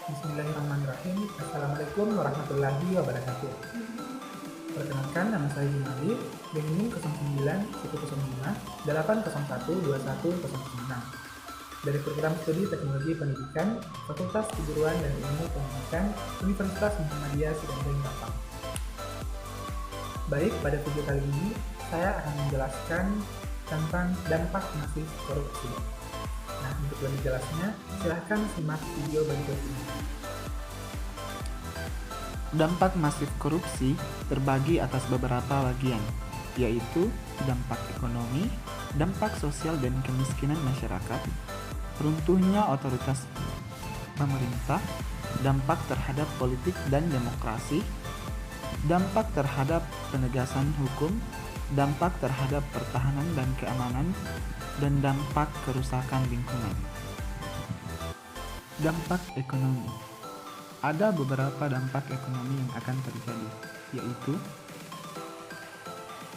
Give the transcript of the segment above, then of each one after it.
Bismillahirrahmanirrahim. Assalamualaikum warahmatullahi wabarakatuh. Perkenalkan, nama saya Jumali, NIM 09 105 801 2106 dari Program Studi Teknologi Pendidikan, Fakultas Keguruan dan Ilmu Pendidikan, Universitas Muhammadiyah Cigandeng Batam. Baik, pada video kali ini saya akan menjelaskan tentang dampak masif korupsi. Nah, untuk lebih jelasnya, silahkan simak video berikut ini. Dampak masif korupsi terbagi atas beberapa bagian, yaitu dampak ekonomi, dampak sosial dan kemiskinan masyarakat, runtuhnya otoritas pemerintah, dampak terhadap politik dan demokrasi, dampak terhadap penegasan hukum, dampak terhadap pertahanan dan keamanan, dan dampak kerusakan lingkungan. Dampak ekonomi. Ada beberapa dampak ekonomi yang akan terjadi, yaitu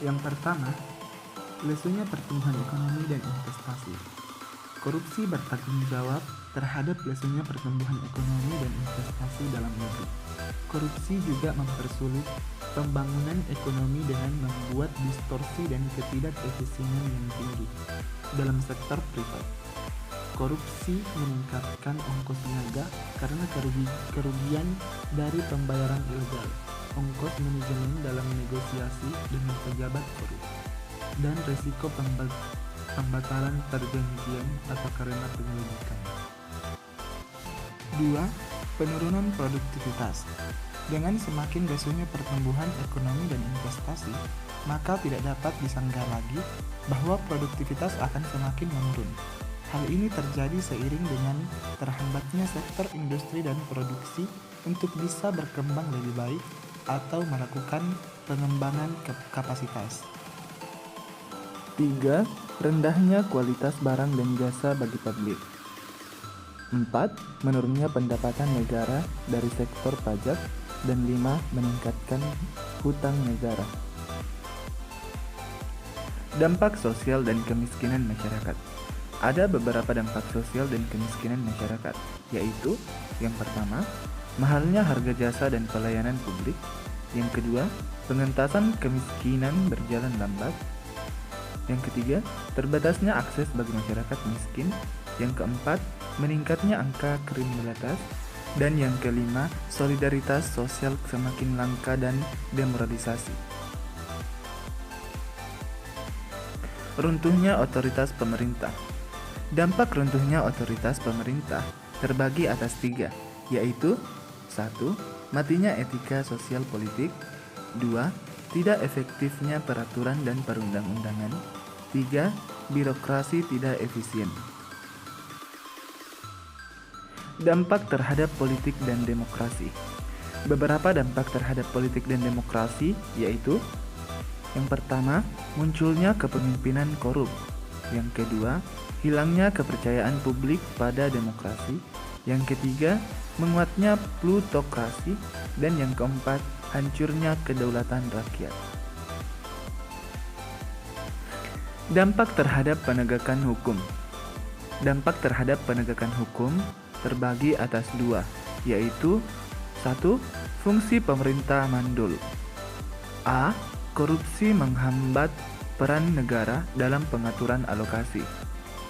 yang pertama, lesunya pertumbuhan ekonomi dan investasi. Korupsi bertanggung jawab terhadap lesunya pertumbuhan ekonomi dan investasi dalam negeri. Korupsi juga mempersulit pembangunan ekonomi dengan membuat distorsi dan ketidakefisienan yang tinggi dalam sektor privat. Korupsi meningkatkan ongkos niaga karena kerugian dari pembayaran ilegal, ongkos manajemen dalam negosiasi dengan pejabat korup, dan risiko pembatalan perjanjian atau karena penyelidikan. 2. Penurunan produktivitas. Dengan semakin lesunya pertumbuhan ekonomi dan investasi, maka tidak dapat disangka lagi bahwa produktivitas akan semakin menurun. Hal ini terjadi seiring dengan terhambatnya sektor industri dan produksi untuk bisa berkembang lebih baik atau melakukan pengembangan kapasitas. 3. Rendahnya kualitas barang dan jasa bagi publik. 4. Menurunnya pendapatan negara dari sektor pajak. Dan 5. Meningkatkan hutang negara. Dampak sosial dan kemiskinan masyarakat. Ada beberapa dampak sosial dan kemiskinan masyarakat, yaitu yang pertama, mahalnya harga jasa dan pelayanan publik. Yang kedua, pengentasan kemiskinan berjalan lambat. Yang ketiga, terbatasnya akses bagi masyarakat miskin. Yang keempat, meningkatnya angka kriminalitas. Dan yang kelima, solidaritas sosial semakin langka dan demoralisasi. Runtuhnya otoritas pemerintah. Dampak runtuhnya otoritas pemerintah terbagi atas 3, yaitu 1. Matinya etika sosial politik. 2. Tidak efektifnya peraturan dan perundang-undangan. 3. Birokrasi tidak efisien. Dampak terhadap politik dan demokrasi. Beberapa dampak terhadap politik dan demokrasi yaitu: yang pertama, munculnya kepemimpinan korup. Yang kedua, hilangnya kepercayaan publik pada demokrasi. Yang ketiga, menguatnya plutokrasi. Dan yang keempat, hancurnya kedaulatan rakyat. Dampak terhadap penegakan hukum. Dampak terhadap penegakan hukum terbagi atas 2, yaitu 1. Fungsi pemerintah mandul. A. Korupsi menghambat peran negara dalam pengaturan alokasi.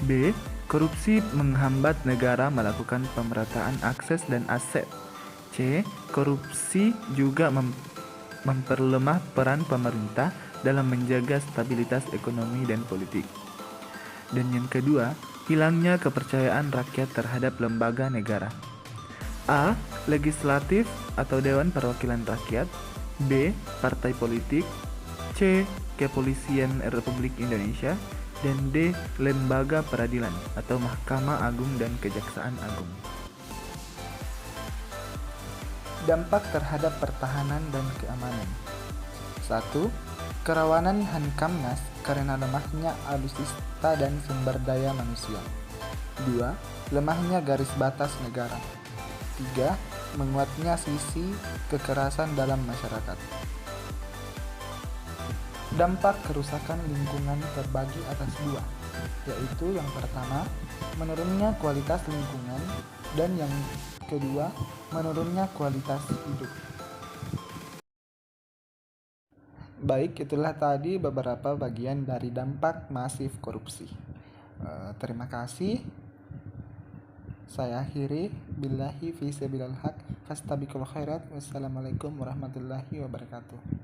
B. Korupsi menghambat negara melakukan pemerataan akses dan aset. C. Korupsi juga memperlemah peran pemerintah dalam menjaga stabilitas ekonomi dan politik. Dan yang kedua, hilangnya kepercayaan rakyat terhadap lembaga negara. A. Legislatif atau Dewan Perwakilan Rakyat. B. Partai politik. C. Kepolisian Republik Indonesia. Dan D. Lembaga peradilan atau Mahkamah Agung dan Kejaksaan Agung. Dampak terhadap pertahanan dan keamanan. 1. Kerawanan Hankamnas karena lemahnya alutsista dan sumber daya manusia. 2. Lemahnya garis batas negara. 3. Menguatnya sisi kekerasan dalam masyarakat. Dampak kerusakan lingkungan terbagi atas 2, yaitu yang pertama, menurunnya kualitas lingkungan. Dan yang kedua, menurunnya kualitas hidup. Baik, itulah tadi beberapa bagian dari dampak masif korupsi. Terima kasih. Saya akhiri. Billahi fi sabilil haq. Fastabiqul khairat. Wassalamualaikum warahmatullahi wabarakatuh.